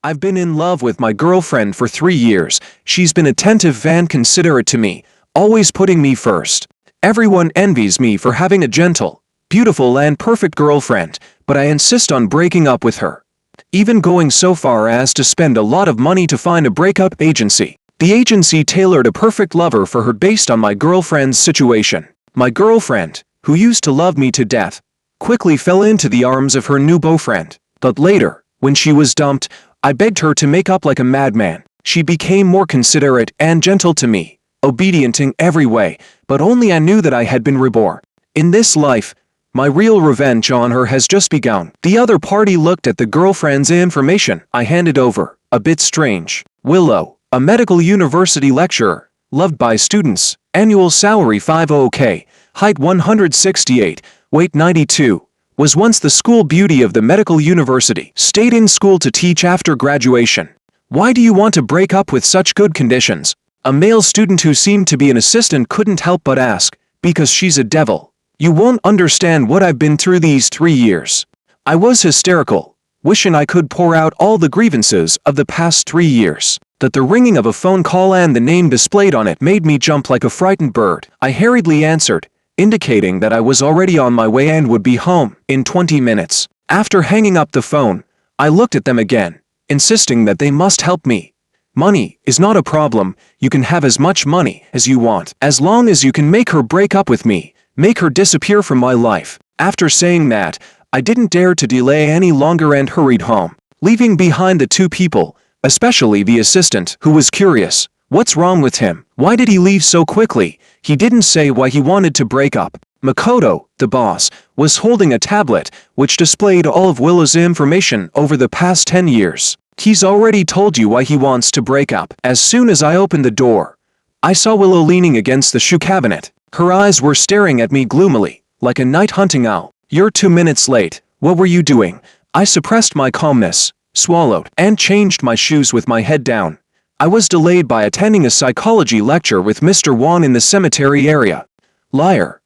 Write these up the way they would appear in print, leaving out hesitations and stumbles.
I've been in love with my girlfriend for 3 years. She's been attentive and considerate to me, always putting me first. Everyone envies me for having a gentle, beautiful and perfect girlfriend, but I insist on breaking up with her. Even going so far as to spend a lot of money to find a breakup agency. The agency tailored a perfect lover for her based on my girlfriend's situation. My girlfriend, who used to love me to death, quickly fell into the arms of her new boyfriend. But later, when she was dumped, I begged her to make up like a madman. She became more considerate and gentle to me, obedient in every way, but only I knew that I had been reborn. In this life, my real revenge on her has just begun. The other party looked at the girlfriend's information I handed over, a bit strange. Willow, a medical university lecturer, loved by students, annual salary 50K, height 168, weight 92, was once the school beauty of the medical university, stayed in school to teach after graduation. Why do you want to break up with such good conditions? A male student who seemed to be an assistant couldn't help but ask, because she's a devil. You won't understand what I've been through these 3 years. I was hysterical, wishing I could pour out all the grievances of the past 3 years. That the ringing of a phone call and the name displayed on it made me jump like a frightened bird. I hurriedly answered, indicating that I was already on my way and would be home in 20 minutes. After hanging up the phone, I looked at them again, insisting that they must help me. Money is not a problem. You can have as much money as you want, as long as you can make her break up with me, make her disappear from my life. After saying that, I didn't dare to delay any longer and hurried home, leaving behind the two people, especially the assistant, who was curious. What's wrong with him? Why did he leave so quickly? He didn't say why he wanted to break up. Makoto, the boss, was holding a tablet which displayed all of Willow's information over the past 10 years. He's already told you why he wants to break up. As soon as I opened the door, I saw Willow leaning against the shoe cabinet. Her eyes were staring at me gloomily, like a night hunting owl. You're 2 minutes late. What were you doing? I suppressed my calmness, swallowed, and changed my shoes with my head down. I was delayed by attending a psychology lecture with Mr. Wan in the cemetery area. Liar.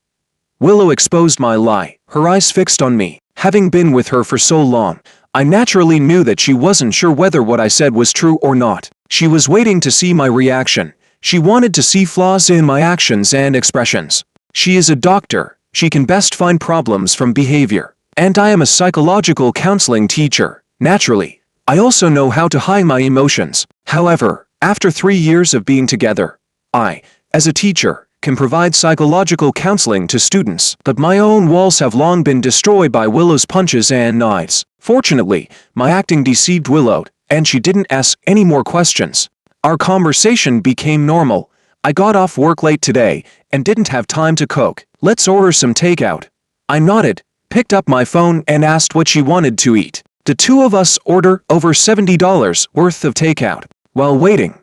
Willow exposed my lie, her eyes fixed on me. Having been with her for so long, I naturally knew that she wasn't sure whether what I said was true or not. She was waiting to see my reaction. She wanted to see flaws in my actions and expressions. She is a doctor. She can best find problems from behavior. And I am a psychological counseling teacher. Naturally, I also know how to hide my emotions. However, after 3 years of being together, I, as a teacher, can provide psychological counseling to students. But my own walls have long been destroyed by Willow's punches and knives. Fortunately, my acting deceived Willow, and she didn't ask any more questions. Our conversation became normal. I got off work late today and didn't have time to cook. Let's order some takeout. I nodded, picked up my phone and asked what she wanted to eat. The two of us ordered over $70 worth of takeout. While waiting,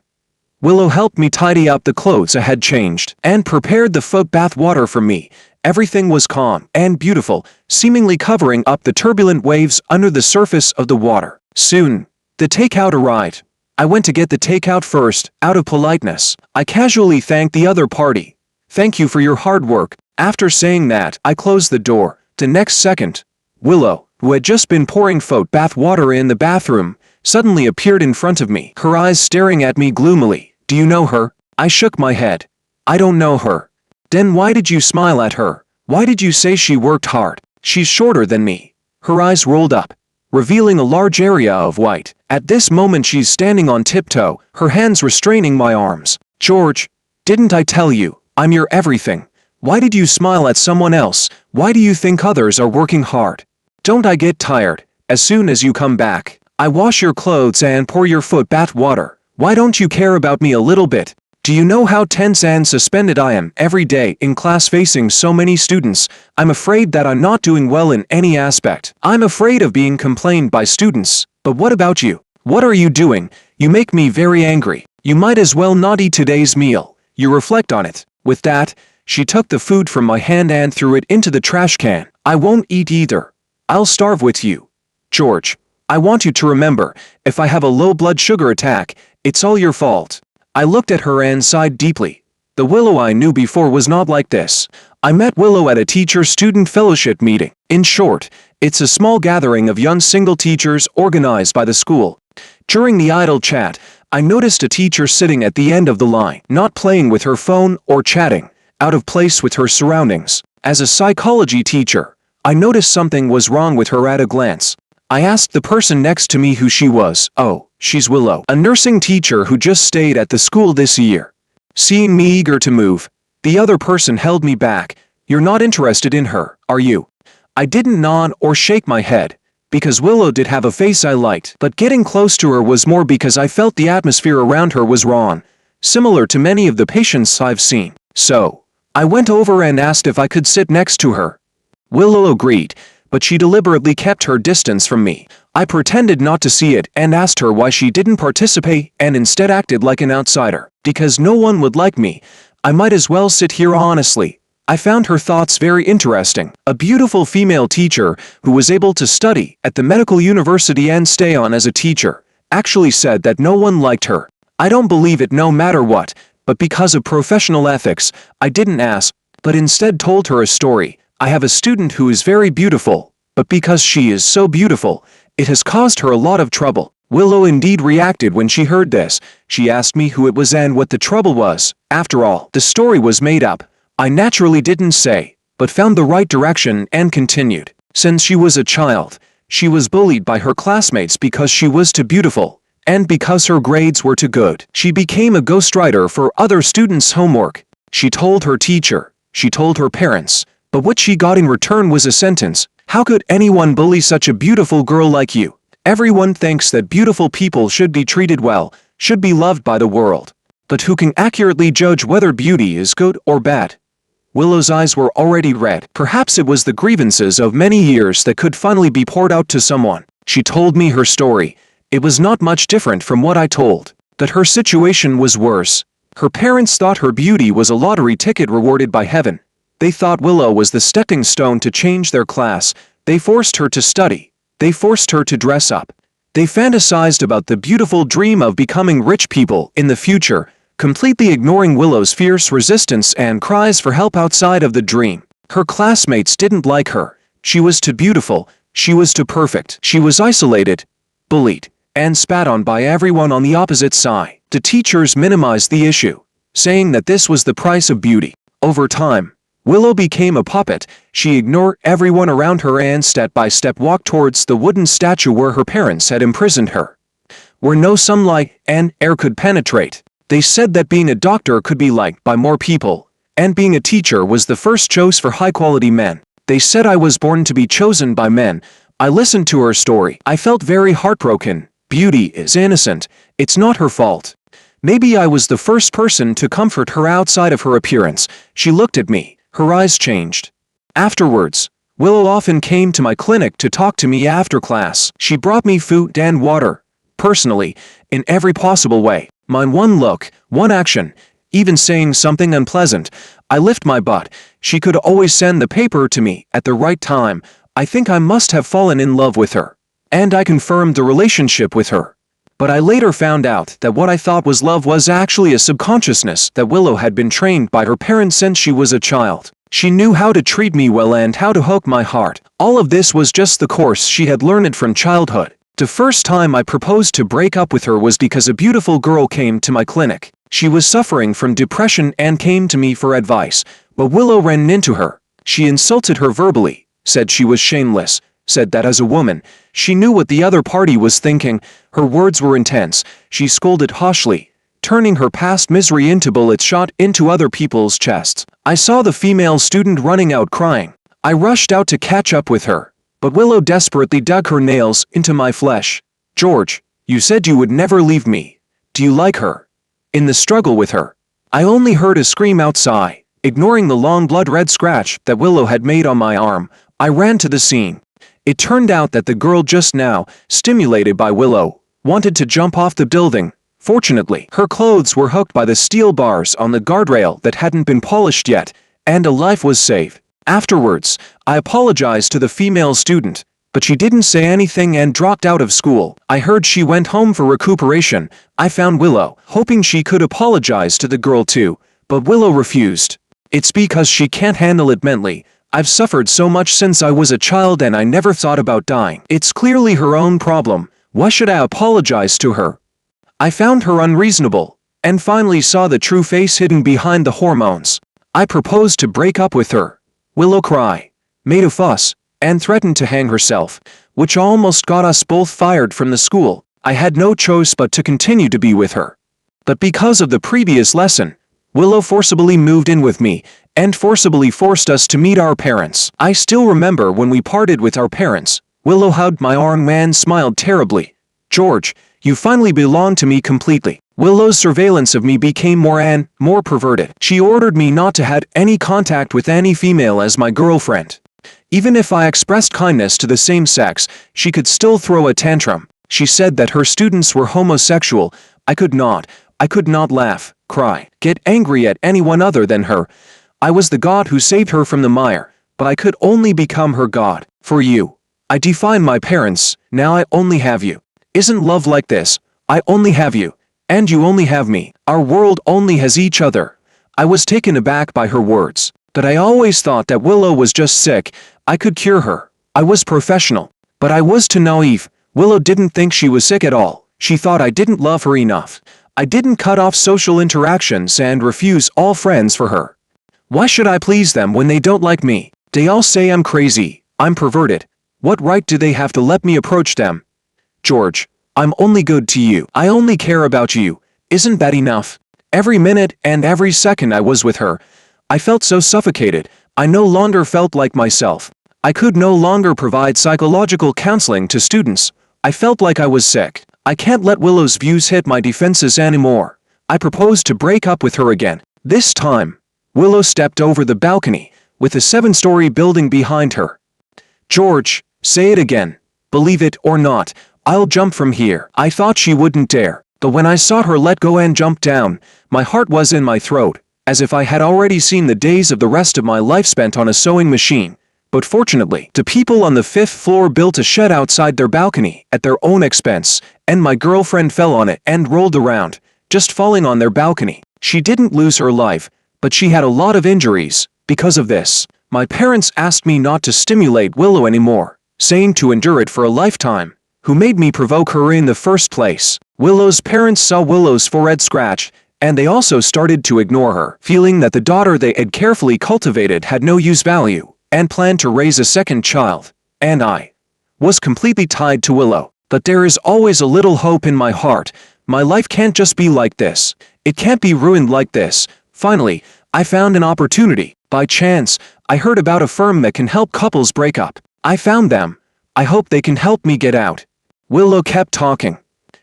Willow helped me tidy up the clothes I had changed and prepared the foot bath water for me. Everything was calm and beautiful, seemingly covering up the turbulent waves under the surface of the water. Soon, the takeout arrived. I went to get the takeout first, out of politeness. I casually thanked the other party. Thank you for your hard work. After saying that, I closed the door. The next second, Willow, who had just been pouring foot bath water in the bathroom, suddenly appeared in front of me, her eyes staring at me gloomily. Do you know her? I shook my head. I don't know her. Then why did you smile at her? Why did you say she worked hard? She's shorter than me. Her eyes rolled up, revealing a large area of white. At this moment she's standing on tiptoe, her hands restraining my arms. George, didn't I tell you, I'm your everything? Why did you smile at someone else? Why do you think others are working hard? Don't I get tired? As soon as you come back, I wash your clothes and pour your foot bath water. Why don't you care about me a little bit? Do you know how tense and suspended I am every day in class facing so many students? I'm afraid that I'm not doing well in any aspect. I'm afraid of being complained by students. But what about you? What are you doing? You make me very angry. You might as well not eat today's meal. You reflect on it. With that, she took the food from my hand and threw it into the trash can. I won't eat either. I'll starve with you. George, I want you to remember, if I have a low blood sugar attack, it's all your fault. I looked at her and sighed deeply. The Willow I knew before was not like this. I met Willow at a teacher-student fellowship meeting. In short, it's a small gathering of young single teachers organized by the school. During the idle chat, I noticed a teacher sitting at the end of the line, not playing with her phone or chatting, out of place with her surroundings. As a psychology teacher, I noticed something was wrong with her at a glance. I asked the person next to me who she was. Oh, she's Willow, a nursing teacher who just stayed at the school this year. Seeing me eager to move, the other person held me back. You're not interested in her, are you? I didn't nod or shake my head, because Willow did have a face I liked, but getting close to her was more because I felt the atmosphere around her was wrong, similar to many of the patients I've seen. So, I went over and asked if I could sit next to her. Willow agreed, but she deliberately kept her distance from me. I pretended not to see it and asked her why she didn't participate and instead acted like an outsider. Because no one would like me, I might as well sit here honestly. I found her thoughts very interesting. A beautiful female teacher who was able to study at the medical university and stay on as a teacher actually said that no one liked her. I don't believe it no matter what, but because of professional ethics, I didn't ask, but instead told her a story. I have a student who is very beautiful, but because she is so beautiful, it has caused her a lot of trouble. Willow indeed reacted when she heard this. She asked me who it was and what the trouble was. After all, the story was made up. I naturally didn't say, but found the right direction and continued. Since she was a child, she was bullied by her classmates because she was too beautiful, and because her grades were too good. She became a ghostwriter for other students' homework. She told her teacher, she told her parents, but what she got in return was a sentence. How could anyone bully such a beautiful girl like you? Everyone thinks that beautiful people should be treated well, should be loved by the world. But who can accurately judge whether beauty is good or bad? Willow's eyes were already red. Perhaps it was the grievances of many years that could finally be poured out to someone. She told me her story. It was not much different from what I told. That her situation was worse. Her parents thought her beauty was a lottery ticket rewarded by heaven. They thought Willow was the stepping stone to change their class. They forced her to study. They forced her to dress up. They fantasized about the beautiful dream of becoming rich people in the future, completely ignoring Willow's fierce resistance and cries for help outside of the dream. Her classmates didn't like her. She was too beautiful. She was too perfect. She was isolated, bullied, and spat on by everyone on the opposite side. The teachers minimized the issue, saying that this was the price of beauty. Over time, Willow became a puppet. She ignored everyone around her and step by step walked towards the wooden statue where her parents had imprisoned her, where no sunlight and air could penetrate. They said that being a doctor could be liked by more people, and being a teacher was the first choice for high-quality men. They said I was born to be chosen by men. I listened to her story. I felt very heartbroken. Beauty is innocent. It's not her fault. Maybe I was the first person to comfort her outside of her appearance. She looked at me. Her eyes changed. Afterwards, Willow often came to my clinic to talk to me after class. She brought me food and water, personally, in every possible way. My one look, one action, even saying something unpleasant, I lift my butt. She could always send the paper to me at the right time. I think I must have fallen in love with her. And I confirmed the relationship with her. But I later found out that what I thought was love was actually a subconsciousness that Willow had been trained by her parents since she was a child. She knew how to treat me well and how to hook my heart. All of this was just the course she had learned from childhood. The first time I proposed to break up with her was because a beautiful girl came to my clinic. She was suffering from depression and came to me for advice, but Willow ran into her. She insulted her verbally, said she was shameless, said that as a woman, she knew what the other party was thinking. Her words were intense. She scolded harshly, turning her past misery into bullets shot into other people's chests. I saw the female student running out crying. I rushed out to catch up with her. But Willow desperately dug her nails into my flesh. George, you said you would never leave me. Do you like her? In the struggle with her, I only heard a scream outside. Ignoring the long blood-red scratch that Willow had made on my arm, I ran to the scene. It turned out that the girl just now, stimulated by Willow, wanted to jump off the building. Fortunately, her clothes were hooked by the steel bars on the guardrail that hadn't been polished yet, and a life was saved. Afterwards, I apologized to the female student, but she didn't say anything and dropped out of school. I heard she went home for recuperation. I found Willow, hoping she could apologize to the girl too, but Willow refused. It's because she can't handle it mentally. I've suffered so much since I was a child and I never thought about dying. It's clearly her own problem. Why should I apologize to her? I found her unreasonable, and finally saw the true face hidden behind the hormones. I proposed to break up with her. Willow cried, made a fuss, and threatened to hang herself, which almost got us both fired from the school. I had no choice but to continue to be with her. But because of the previous lesson, Willow forcibly moved in with me, and forcibly forced us to meet our parents. I still remember when we parted with our parents. Willow hugged my arm and smiled terribly. George, you finally belong to me completely. Willow's surveillance of me became more and more perverted. She ordered me not to have any contact with any female as my girlfriend. Even if I expressed kindness to the same sex, she could still throw a tantrum. She said that her students were homosexual. I could not laugh, cry, get angry at anyone other than her. I was the god who saved her from the mire, but I could only become her god. For you, I defied my parents. Now I only have you. Isn't love like this? I only have you, and you only have me. Our world only has each other. I was taken aback by her words, but I always thought that Willow was just sick. I could cure her. I was professional, but I was too naive. Willow didn't think she was sick at all. She thought I didn't love her enough. I didn't cut off social interactions and refuse all friends for her. Why should I please them when they don't like me? They all say I'm crazy, I'm perverted. What right do they have to let me approach them? George, I'm only good to you. I only care about you. Isn't that enough? Every minute and every second I was with her, I felt so suffocated. I no longer felt like myself. I could no longer provide psychological counseling to students. I felt like I was sick. I can't let Willow's views hit my defenses anymore. I proposed to break up with her again. This time, Willow stepped over the balcony, with a 7-story building behind her. George, say it again. Believe it or not, I'll jump from here. I thought she wouldn't dare, but when I saw her let go and jump down, my heart was in my throat, as if I had already seen the days of the rest of my life spent on a sewing machine. But fortunately, the people on the 5th floor built a shed outside their balcony at their own expense, and my girlfriend fell on it and rolled around, just falling on their balcony. She didn't lose her life, but she had a lot of injuries. Because of this, my parents asked me not to stimulate Willow anymore, saying to endure it for a lifetime. Who made me provoke her in the first place? Willow's parents saw Willow's forehead scratch, and they also started to ignore her, feeling that the daughter they had carefully cultivated had no use value, and planned to raise a second child. And I was completely tied to Willow. But there is always a little hope in my heart. My life can't just be like this. It can't be ruined like this. Finally, I found an opportunity. By chance, I heard about a firm that can help couples break up. I found them. I hope they can help me get out. Willow kept talking.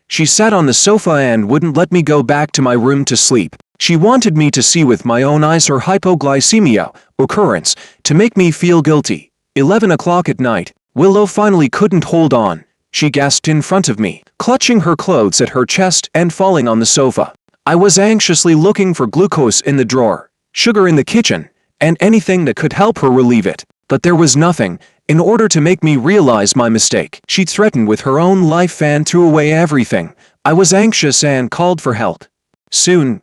She sat on the sofa and wouldn't let me go back to my room to sleep. She wanted me to see with my own eyes her hypoglycemia occurrence to make me feel guilty. 11 o'clock at night, Willow finally couldn't hold on. She gasped in front of me, clutching her clothes at her chest and falling on the sofa. I was anxiously looking for glucose in the drawer, sugar in the kitchen, and anything that could help her relieve it. But there was nothing. In order to make me realize my mistake, she threatened with her own life and threw away everything. I was anxious and called for help. Soon,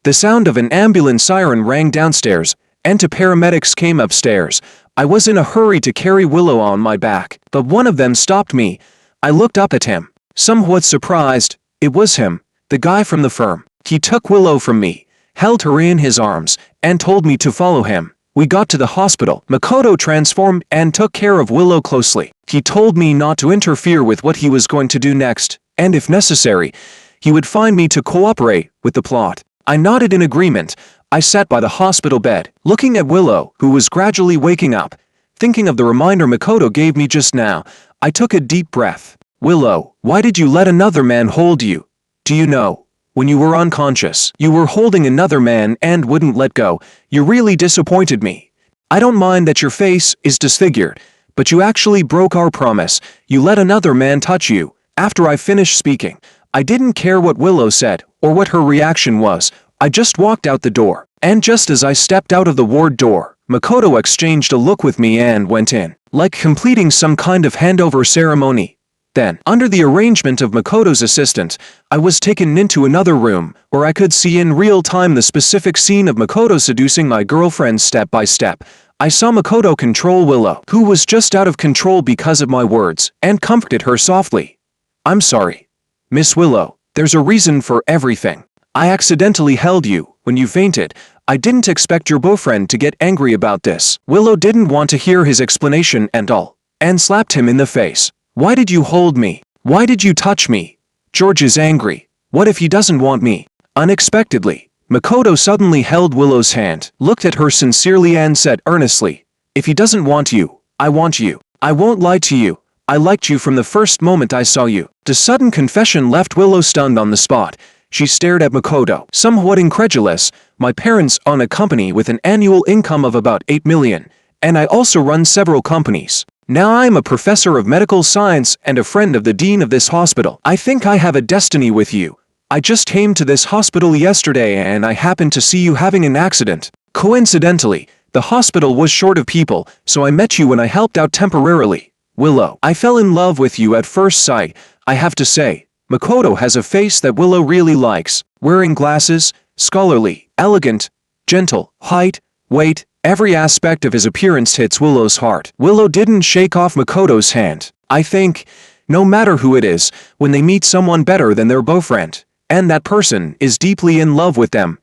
the sound of an ambulance siren rang downstairs, and 2 paramedics came upstairs. I was in a hurry to carry Willow on my back, but one of them stopped me. I looked up at him, somewhat surprised. It was him, the guy from the firm. He took Willow from me, held her in his arms, and told me to follow him. We got to the hospital. Makoto transformed and took care of Willow closely. He told me not to interfere with what he was going to do next, and if necessary, he would find me to cooperate with the plot. I nodded in agreement. I sat by the hospital bed, looking at Willow, who was gradually waking up. Thinking of the reminder Makoto gave me just now, I took a deep breath. Willow, why did you let another man hold you? Do you know? When you were unconscious, you were holding another man and wouldn't let go. You really disappointed me. I don't mind that your face is disfigured, but you actually broke our promise. You let another man touch you. After I finished speaking, I didn't care what Willow said or what her reaction was. I just walked out the door. And just as I stepped out of the ward door, Makoto exchanged a look with me and went in, like completing some kind of handover ceremony. Then, under the arrangement of Makoto's assistant, I was taken into another room, where I could see in real time the specific scene of Makoto seducing my girlfriend step by step. I saw Makoto control Willow, who was just out of control because of my words, and comforted her softly. I'm sorry. Miss Willow, there's a reason for everything. I accidentally held you when you fainted. I didn't expect your boyfriend to get angry about this. Willow didn't want to hear his explanation and all, and slapped him in the face. Why did you hold me? Why did you touch me? George is angry. What if he doesn't want me? Unexpectedly, Makoto suddenly held Willow's hand, looked at her sincerely and said earnestly, if he doesn't want you, I want you. I won't lie to you. I liked you from the first moment I saw you. The sudden confession left Willow stunned on the spot. She stared at Makoto, somewhat incredulous. My parents own a company with an annual income of about 8 million, and I also run several companies. Now I am a professor of medical science and a friend of the dean of this hospital. I think I have a destiny with you. I just came to this hospital yesterday and I happened to see you having an accident. Coincidentally, the hospital was short of people, so I met you when I helped out temporarily. Willow, I fell in love with you at first sight. I have to say, Makoto has a face that Willow really likes. Wearing glasses, scholarly, elegant, gentle, height, weight, every aspect of his appearance hits Willow's heart. Willow didn't shake off Makoto's hand. I think, no matter who it is, when they meet someone better than their boyfriend, and that person is deeply in love with them,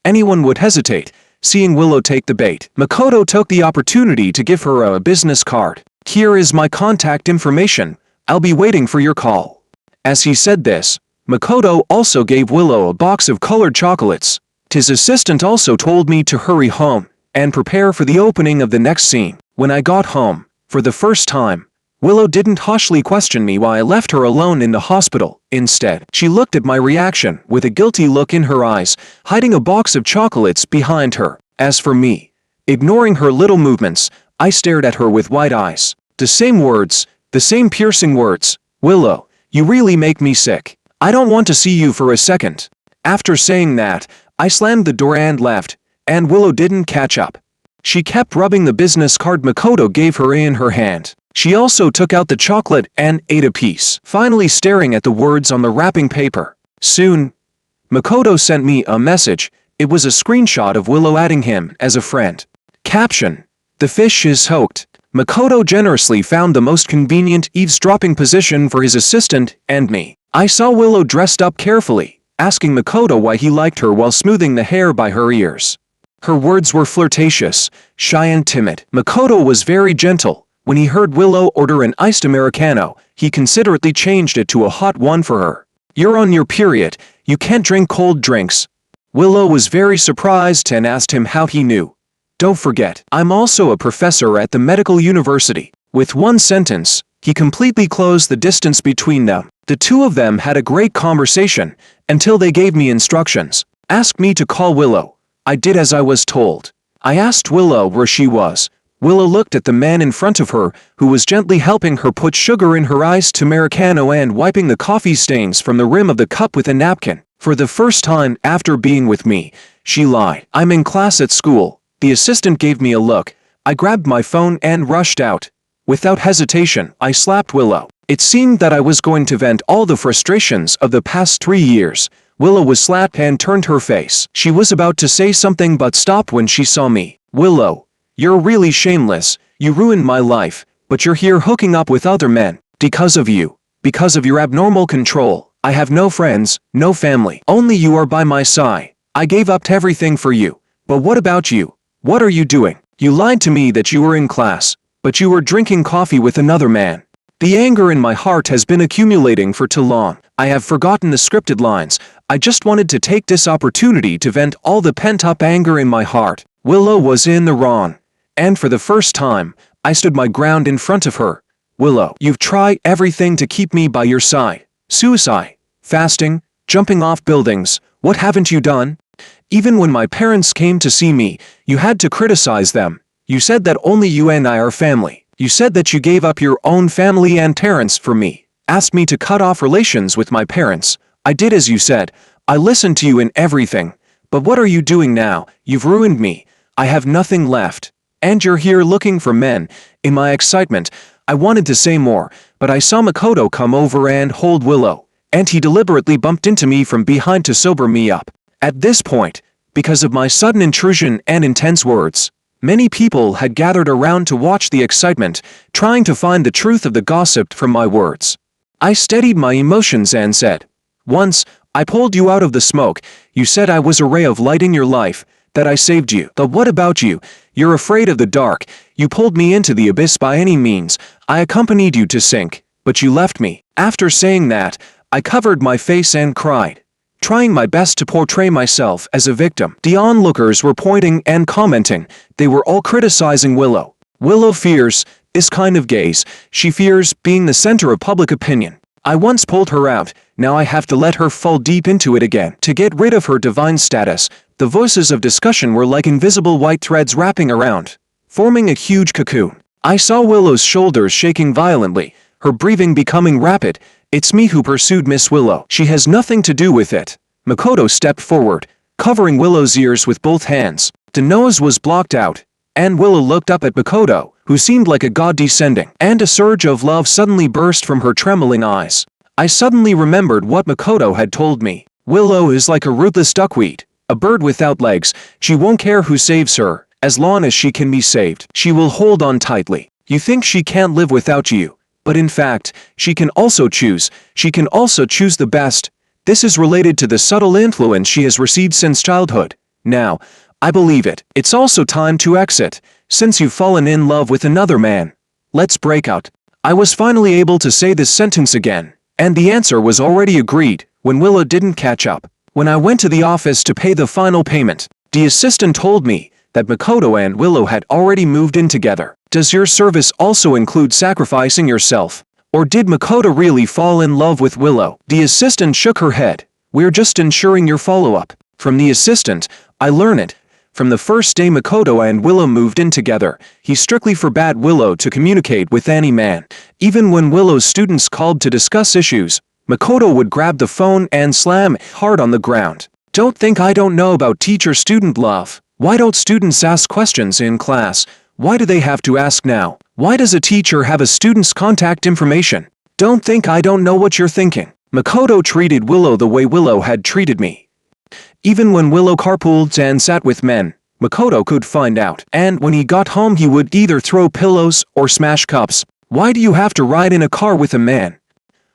anyone would hesitate. Seeing Willow take the bait, Makoto took the opportunity to give her a business card. Here is my contact information. I'll be waiting for your call. As he said this, Makoto also gave Willow a box of colored chocolates. His assistant also told me to hurry home and prepare for the opening of the next scene. When I got home, for the first time, Willow didn't harshly question me while I left her alone in the hospital. Instead, she looked at my reaction with a guilty look in her eyes, hiding a box of chocolates behind her. As for me, ignoring her little movements, I stared at her with wide eyes. The same words, the same piercing words. Willow, you really make me sick. I don't want to see you for a second. After saying that, I slammed the door and left, and Willow didn't catch up. She kept rubbing the business card Makoto gave her in her hand. She also took out the chocolate and ate a piece, finally staring at the words on the wrapping paper. Soon, Makoto sent me a message. It was a screenshot of Willow adding him as a friend. Caption: the fish is hooked. Makoto generously found the most convenient eavesdropping position for his assistant and me. I saw Willow dressed up carefully, asking Makoto why he liked her while smoothing the hair by her ears. Her words were flirtatious, shy and timid. Makoto was very gentle. When he heard Willow order an iced Americano, he considerately changed it to a hot one for her. You're on your period, you can't drink cold drinks. Willow was very surprised and asked him how he knew. Don't forget, I'm also a professor at the medical university. With one sentence, he completely closed the distance between them. The two of them had a great conversation, until they gave me instructions. Asked me to call Willow. I did as I was told. I asked Willow where she was. Willow looked at the man in front of her, who was gently helping her put sugar in her iced Americano and wiping the coffee stains from the rim of the cup with a napkin. For the first time after being with me, she lied. I'm in class at school. The assistant gave me a look. I grabbed my phone and rushed out. Without hesitation, I slapped Willow. It seemed that I was going to vent all the frustrations of the past 3 years. Willow was slapped and turned her face. She was about to say something but stopped when she saw me. Willow, you're really shameless. You ruined my life, but you're here hooking up with other men. Because of you. Because of your abnormal control. I have no friends, no family. Only you are by my side. I gave up everything for you. But what about you? What are you doing? You lied to me that you were in class, but you were drinking coffee with another man. The anger in my heart has been accumulating for too long. I have forgotten the scripted lines. I just wanted to take this opportunity to vent all the pent-up anger in my heart. Willow was in the wrong. And for the first time, I stood my ground in front of her. Willow, you've tried everything to keep me by your side. Suicide, fasting, jumping off buildings. What haven't you done? Even when my parents came to see me, you had to criticize them. You said that only you and I are family. You said that you gave up your own family and parents for me. Asked me to cut off relations with my parents. I did as you said. I listened to you in everything. But what are you doing now? You've ruined me. I have nothing left. And you're here looking for men. In my excitement, I wanted to say more, but I saw Makoto come over and hold Willow, and he deliberately bumped into me from behind to sober me up. At this point, because of my sudden intrusion and intense words, many people had gathered around to watch the excitement, trying to find the truth of the gossip from my words. I steadied my emotions and said, "Once, I pulled you out of the smoke. You said I was a ray of light in your life, that I saved you. But what about you? You're afraid of the dark. You pulled me into the abyss by any means. I accompanied you to sink, but you left me." After saying that, I covered my face and cried, trying my best to portray myself as a victim. The onlookers were pointing and commenting. They were all criticizing Willow. Willow fears this kind of gaze. She fears being the center of public opinion. I once pulled her out, now I have to let her fall deep into it again. To get rid of her divine status, the voices of discussion were like invisible white threads wrapping around, forming a huge cocoon. I saw Willow's shoulders shaking violently, her breathing becoming rapid. "It's me who pursued Miss Willow. She has nothing to do with it." Makoto stepped forward, covering Willow's ears with both hands. The nose was blocked out, and Willow looked up at Makoto, who seemed like a god descending, and a surge of love suddenly burst from her trembling eyes. I suddenly remembered what Makoto had told me. Willow is like a ruthless duckweed, a bird without legs. She won't care who saves her, as long as she can be saved. She will hold on tightly. You think she can't live without you, but in fact, she can also choose. She can also choose the best. This is related to the subtle influence she has received since childhood. Now, I believe it. It's also time to exit. Since you've fallen in love with another man, let's break out. I was finally able to say this sentence again, and the answer was already agreed when Willow didn't catch up. When I went to the office to pay the final payment, the assistant told me that Makoto and Willow had already moved in together. Does your service also include sacrificing yourself? Or did Makoto really fall in love with Willow? The assistant shook her head. We're just ensuring your follow-up. From the assistant, I learned it. From the first day Makoto and Willow moved in together, he strictly forbade Willow to communicate with any man. Even when Willow's students called to discuss issues, Makoto would grab the phone and slam hard on the ground. Don't think I don't know about teacher-student love. Why don't students ask questions in class? Why do they have to ask now? Why does a teacher have a student's contact information? Don't think I don't know what you're thinking. Makoto treated Willow the way Willow had treated me. Even when Willow carpooled and sat with men, Makoto could find out. And when he got home he would either throw pillows or smash cups. Why do you have to ride in a car with a man?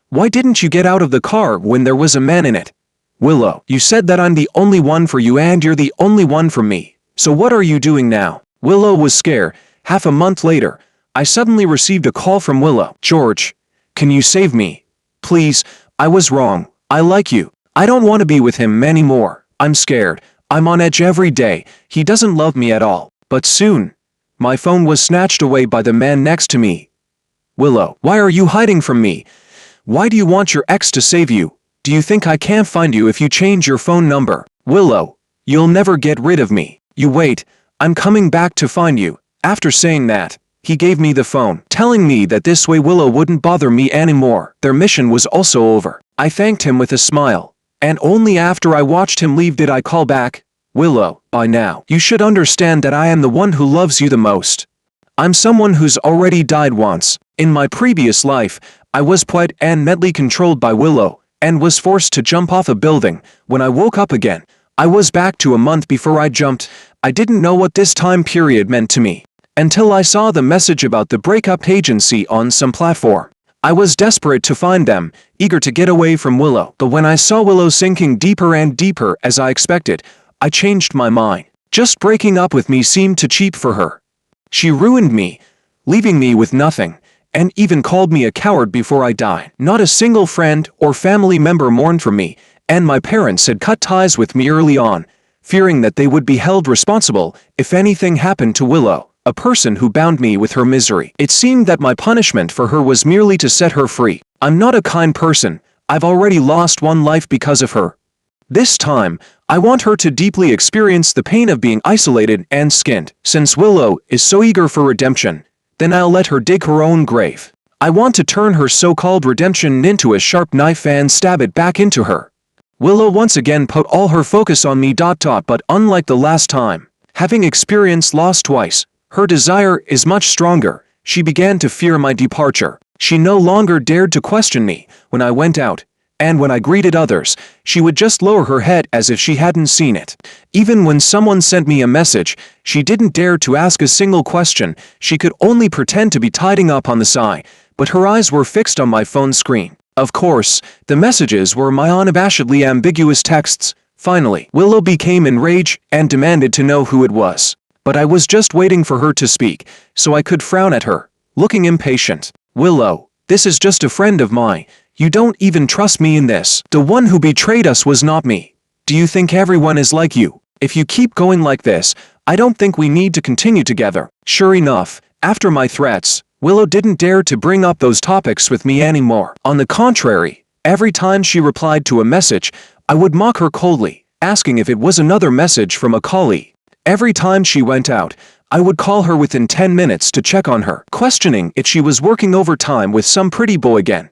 Why didn't you get out of the car when there was a man in it? Willow, you said that I'm the only one for you and you're the only one for me. So what are you doing now? Willow was scared. Half a month later, I suddenly received a call from Willow. George, can you save me? Please, I was wrong. I like you. I don't want to be with him anymore. I'm scared. I'm on edge every day. He doesn't love me at all. But soon, my phone was snatched away by the man next to me. Willow, why are you hiding from me? Why do you want your ex to save you? Do you think I can't find you if you change your phone number? Willow, you'll never get rid of me. You wait, I'm coming back to find you. After saying that, he gave me the phone, telling me that this way Willow wouldn't bother me anymore. Their mission was also over. I thanked him with a smile. And only after I watched him leave did I call back. Willow, by now, you should understand that I am the one who loves you the most. I'm someone who's already died once. In my previous life, I was poet and mentally controlled by Willow, and was forced to jump off a building. When I woke up again, I was back to a month before I jumped. I didn't know what this time period meant to me, until I saw the message about the breakup agency on some platform. I was desperate to find them, eager to get away from Willow. But when I saw Willow sinking deeper and deeper as I expected, I changed my mind. Just breaking up with me seemed too cheap for her. She ruined me, leaving me with nothing, and even called me a coward before I died. Not a single friend or family member mourned for me, and my parents had cut ties with me early on, fearing that they would be held responsible if anything happened to Willow, a person who bound me with her misery. It seemed that my punishment for her was merely to set her free. I'm not a kind person. I've already lost one life because of her. This time, I want her to deeply experience the pain of being isolated and skinned. Since Willow is so eager for redemption, then I'll let her dig her own grave. I want to turn her so-called redemption into a sharp knife and stab it back into her. Willow once again put all her focus on me. But unlike the last time, having experienced loss twice, her desire is much stronger. She began to fear my departure. She no longer dared to question me when I went out, and when I greeted others, she would just lower her head as if she hadn't seen it. Even when someone sent me a message, she didn't dare to ask a single question. She could only pretend to be tidying up on the side, but her eyes were fixed on my phone screen. Of course, the messages were my unabashedly ambiguous texts. Finally, Willow became enraged and demanded to know who it was. But I was just waiting for her to speak, so I could frown at her, looking impatient. Willow, this is just a friend of mine. You don't even trust me in this. The one who betrayed us was not me. Do you think everyone is like you? If you keep going like this, I don't think we need to continue together. Sure enough, after my threats, Willow didn't dare to bring up those topics with me anymore. On the contrary, every time she replied to a message, I would mock her coldly, asking if it was another message from a colleague. Every time she went out, I would call her within 10 minutes to check on her, questioning if she was working overtime with some pretty boy again.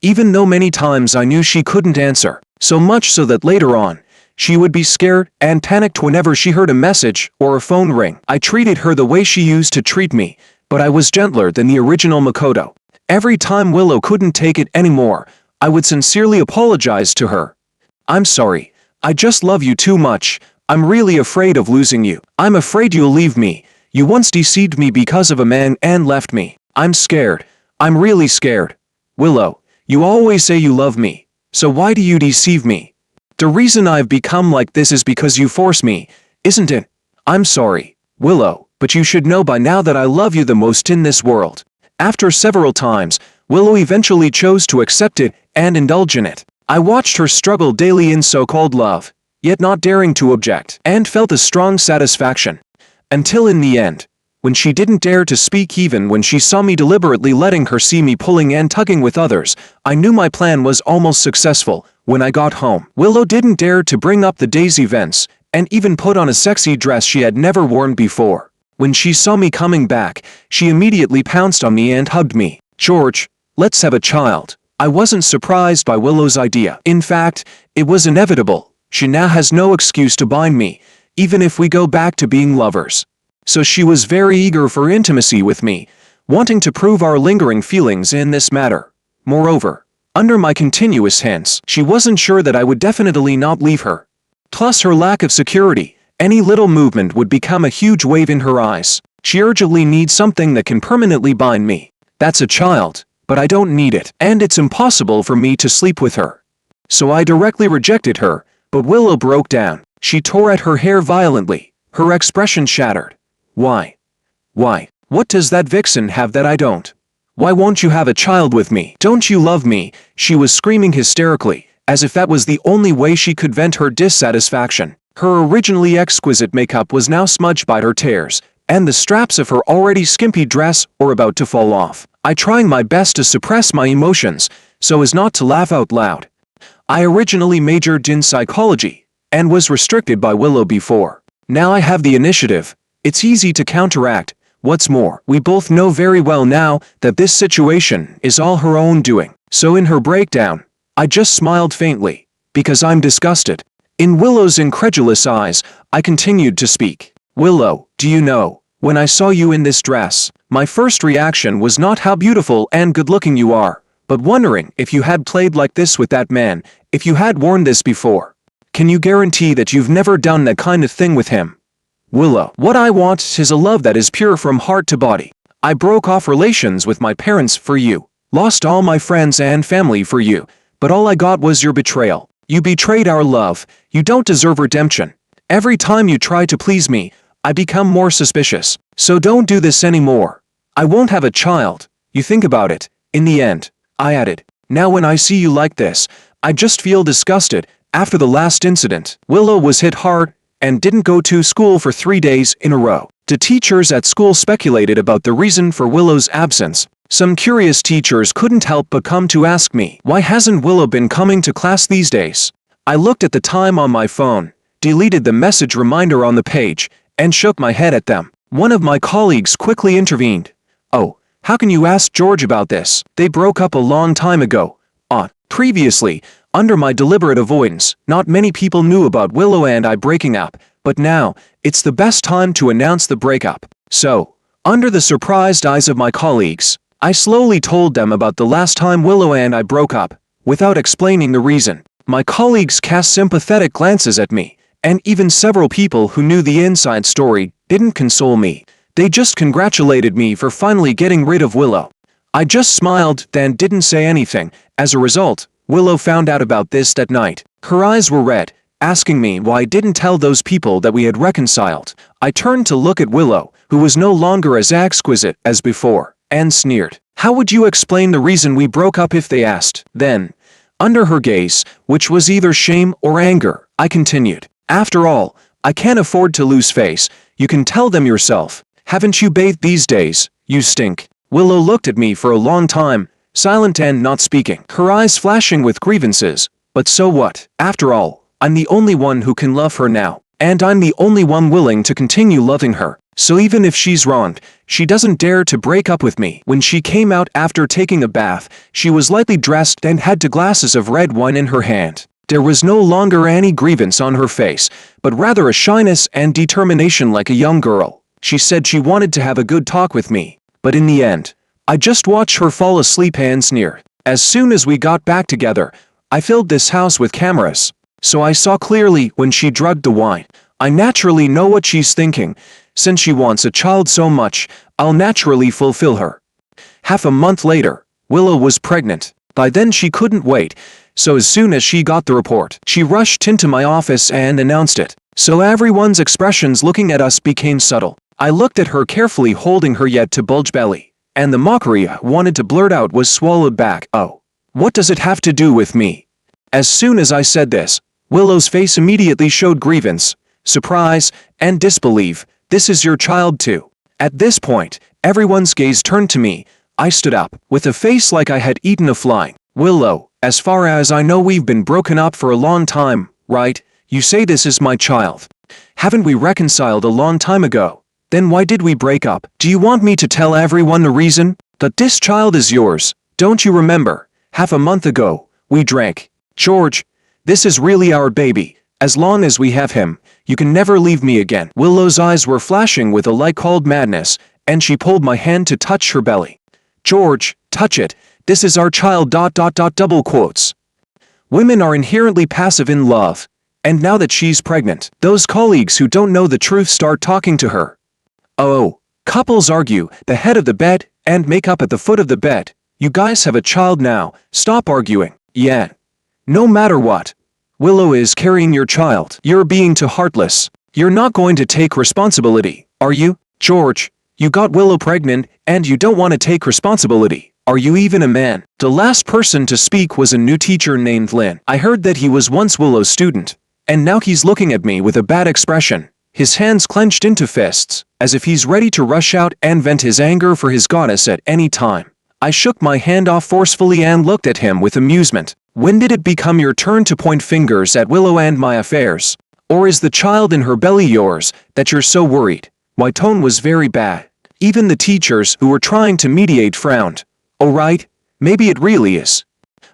Even though many times I knew she couldn't answer, so much so that later on, she would be scared and panicked whenever she heard a message or a phone ring. I treated her the way she used to treat me, but I was gentler than the original Makoto. Every time Willow couldn't take it anymore, I would sincerely apologize to her. I'm sorry. I just love you too much. I'm really afraid of losing you. I'm afraid you'll leave me. You once deceived me because of a man and left me. I'm scared. I'm really scared. Willow, you always say you love me. So why do you deceive me? The reason I've become like this is because you force me, isn't it? I'm sorry, Willow, but you should know by now that I love you the most in this world. After several times, Willow eventually chose to accept it and indulge in it. I watched her struggle daily in so-called love, yet not daring to object, and felt a strong satisfaction. Until in the end, when she didn't dare to speak even when she saw me deliberately letting her see me pulling and tugging with others, I knew my plan was almost successful. When I got home, Willow didn't dare to bring up the day's events, and even put on a sexy dress she had never worn before. When she saw me coming back, she immediately pounced on me and hugged me. George, let's have a child. I wasn't surprised by Willow's idea. In fact, it was inevitable. She now has no excuse to bind me, even if we go back to being lovers. So she was very eager for intimacy with me, wanting to prove our lingering feelings in this matter. Moreover, under my continuous hints, she wasn't sure that I would definitely not leave her. Plus her lack of security, any little movement would become a huge wave in her eyes. She urgently needs something that can permanently bind me. That's a child, but I don't need it, and it's impossible for me to sleep with her. So I directly rejected her, but Willow broke down. She tore at her hair violently, her expression shattered. Why? Why? What does that vixen have that I don't? Why won't you have a child with me? Don't you love me? She was screaming hysterically, as if that was the only way she could vent her dissatisfaction. Her originally exquisite makeup was now smudged by her tears, and the straps of her already skimpy dress were about to fall off. I trying my best to suppress my emotions, so as not to laugh out loud. I originally majored in psychology, and was restricted by Willow before. Now I have the initiative. It's easy to counteract. What's more, we both know very well now that this situation is all her own doing. So in her breakdown, I just smiled faintly, because I'm disgusted. In Willow's incredulous eyes, I continued to speak. Willow, do you know, when I saw you in this dress, my first reaction was not how beautiful and good-looking you are, but wondering if you had played like this with that man, if you had worn this before. Can you guarantee that you've never done that kind of thing with him? Willow, what I want is a love that is pure from heart to body. I broke off relations with my parents for you, lost all my friends and family for you, but all I got was your betrayal. You betrayed our love. You don't deserve redemption. Every time you try to please me, I become more suspicious. So don't do this anymore. I won't have a child. You think about it. In the end, I added, now when I see you like this, I just feel disgusted. After the last incident, Willow was hit hard and didn't go to school for 3 days in a row. The teachers at school speculated about the reason for Willow's absence. Some curious teachers couldn't help but come to ask me, why hasn't Willow been coming to class these days? I looked at the time on my phone, deleted the message reminder on the page, and shook my head at them. One of my colleagues quickly intervened. Oh, how can you ask George about this? They broke up a long time ago. Previously, under my deliberate avoidance, not many people knew about Willow and I breaking up, but now, it's the best time to announce the breakup. So, under the surprised eyes of my colleagues, I slowly told them about the last time Willow and I broke up, without explaining the reason. My colleagues cast sympathetic glances at me, and even several people who knew the inside story didn't console me. They just congratulated me for finally getting rid of Willow. I just smiled, then didn't say anything. As a result, Willow found out about this that night. Her eyes were red, asking me why I didn't tell those people that we had reconciled. I turned to look at Willow, who was no longer as exquisite as before, and sneered. How would you explain the reason we broke up if they asked? Then, under her gaze, which was either shame or anger, I continued. After all, I can't afford to lose face. You can tell them yourself. Haven't you bathed these days? You stink. Willow looked at me for a long time, silent and not speaking, her eyes flashing with grievances. But so what? After all, I'm the only one who can love her now, and I'm the only one willing to continue loving her. So even if she's wronged, she doesn't dare to break up with me. When she came out after taking a bath, she was lightly dressed and had 2 glasses of red wine in her hand. There was no longer any grievance on her face, but rather a shyness and determination like a young girl. She said she wanted to have a good talk with me, but in the end, I just watched her fall asleep and sneer. As soon as we got back together, I filled this house with cameras, so I saw clearly when she drugged the wine. I naturally know what she's thinking. Since she wants a child so much, I'll naturally fulfill her. Half a month later, Willow was pregnant. By then she couldn't wait, so as soon as she got the report, she rushed into my office and announced it. So everyone's expressions looking at us became subtle. I looked at her carefully, holding her yet to bulge belly, and the mockery I wanted to blurt out was swallowed back. Oh, what does it have to do with me? As soon as I said this, Willow's face immediately showed grievance, surprise, and disbelief. This is your child too. At this point, everyone's gaze turned to me. I stood up, with a face like I had eaten a fly. Willow, as far as I know we've been broken up for a long time, right? You say this is my child. Haven't we reconciled a long time ago? Then why did we break up? Do you want me to tell everyone the reason? That this child is yours. Don't you remember? Half a month ago, we drank. George, this is really our baby. As long as we have him, you can never leave me again. Willow's eyes were flashing with a light called madness, and she pulled my hand to touch her belly. George, touch it. This is our child. ... double quotes. Women are inherently passive in love. And now that she's pregnant, those colleagues who don't know the truth start talking to her. Oh, couples argue the head of the bed and make up at the foot of the bed. You guys have a child now. Stop arguing. Yeah. No matter what. Willow is carrying your child. You're being too heartless. You're not going to take responsibility, are you? George, you got Willow pregnant, and you don't want to take responsibility. Are you even a man? The last person to speak was a new teacher named Lynn. I heard that he was once Willow's student, and now he's looking at me with a bad expression, his hands clenched into fists, as if he's ready to rush out and vent his anger for his goddess at any time. I shook my hand off forcefully and looked at him with amusement. When did it become your turn to point fingers at Willow and my affairs? Or is the child in her belly yours, that you're so worried? My tone was very bad. Even the teachers who were trying to mediate frowned. Oh right, maybe it really is.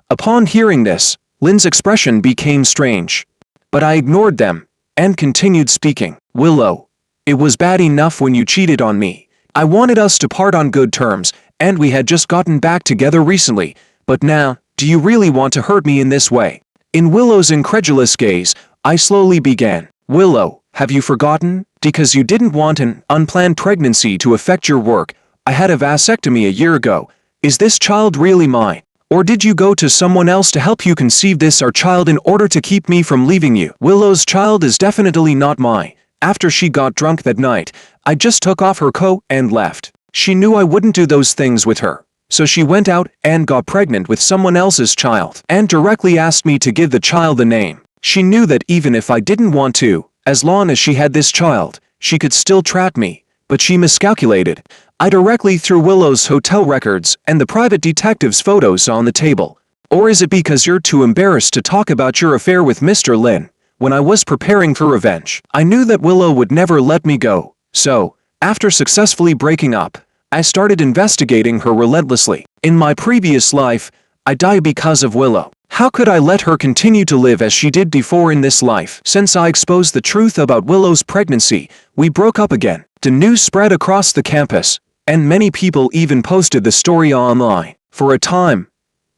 Upon hearing this, Lynn's expression became strange. But I ignored them, and continued speaking. Willow, it was bad enough when you cheated on me. I wanted us to part on good terms, and we had just gotten back together recently, but now, do you really want to hurt me in this way? In Willow's incredulous gaze, I slowly began. Willow, have you forgotten? Because you didn't want an unplanned pregnancy to affect your work, I had a vasectomy a year ago. Is this child really mine? Or did you go to someone else to help you conceive this our child in order to keep me from leaving you? Willow's child is definitely not mine. After she got drunk that night, I just took off her coat and left. She knew I wouldn't do those things with her. So she went out and got pregnant with someone else's child, and directly asked me to give the child a name. She knew that even if I didn't want to, as long as she had this child, she could still trap me, but she miscalculated. I directly threw Willow's hotel records and the private detective's photos on the table. Or is it because you're too embarrassed to talk about your affair with Mr. Lin? When I was preparing for revenge, I knew that Willow would never let me go, so, after successfully breaking up, I started investigating her relentlessly. In my previous life, I died because of Willow. How could I let her continue to live as she did before in this life? Since I exposed the truth about Willow's pregnancy, we broke up again. The news spread across the campus, and many people even posted the story online. For a time,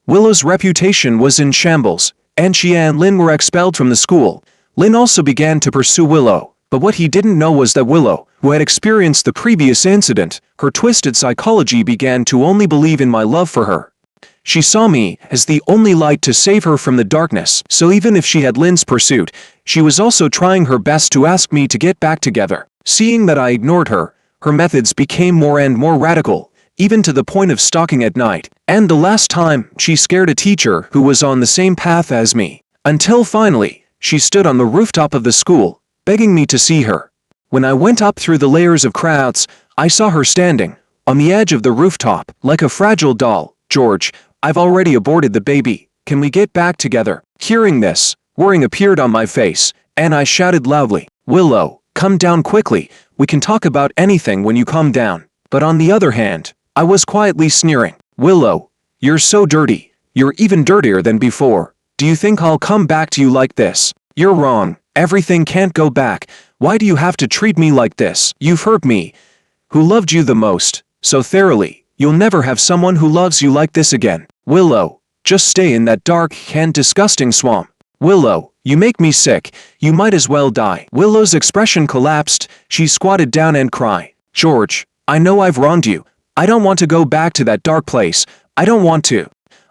Willow's reputation was in shambles, and she and Lynn were expelled from the school. Lynn also began to pursue Willow, but what he didn't know was that Willow who had experienced the previous incident, her twisted psychology began to only believe in my love for her. She saw me as the only light to save her from the darkness, so even if she had Lynn's pursuit, she was also trying her best to ask me to get back together. Seeing that I ignored her, her methods became more and more radical, even to the point of stalking at night. And the last time, she scared a teacher who was on the same path as me. Until finally, she stood on the rooftop of the school, begging me to see her. When I went up through the layers of crowds, I saw her standing on the edge of the rooftop, like a fragile doll. "George, I've already aborted the baby. Can we get back together?" Hearing this, worrying appeared on my face, and I shouted loudly, "Willow, come down quickly. We can talk about anything when you come down." But on the other hand, I was quietly sneering. "Willow, you're so dirty. You're even dirtier than before. Do you think I'll come back to you like this? You're wrong. Everything can't go back. Why do you have to treat me like this? You've hurt me, who loved you the most, so thoroughly. You'll never have someone who loves you like this again. Willow, just stay in that dark and disgusting swamp. Willow, you make me sick. You might as well die." Willow's expression collapsed. She squatted down and cried, "George, I know I've wronged you. I don't want to go back to that dark place. I don't want to."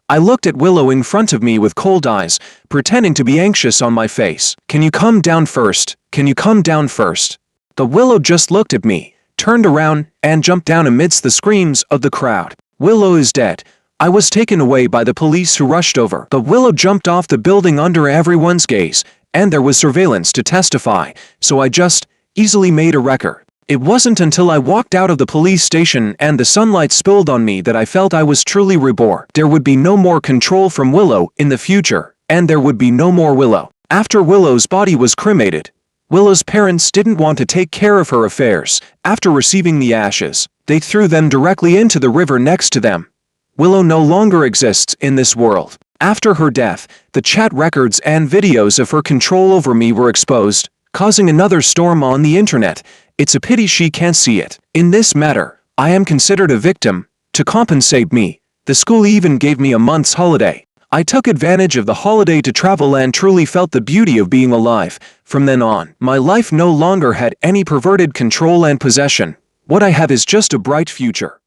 I looked at Willow in front of me with cold eyes, pretending to be anxious on my face. "Can you come down first? Can you come down first?" The Willow just looked at me, turned around, and jumped down amidst the screams of the crowd. "Willow is dead." I was taken away by the police who rushed over. The Willow jumped off the building under everyone's gaze, and there was surveillance to testify, so I just easily made a record. It wasn't until I walked out of the police station and the sunlight spilled on me that I felt I was truly reborn. There would be no more control from Willow in the future, and there would be no more Willow. After Willow's body was cremated, Willow's parents didn't want to take care of her affairs. After receiving the ashes, they threw them directly into the river next to them. Willow no longer exists in this world. After her death, the chat records and videos of her control over me were exposed, causing another storm on the internet. It's a pity she can't see it. In this matter, I am considered a victim. To compensate me, the school even gave me a month's holiday. I took advantage of the holiday to travel and truly felt the beauty of being alive. From then on, my life no longer had any perverted control and possession. What I have is just a bright future.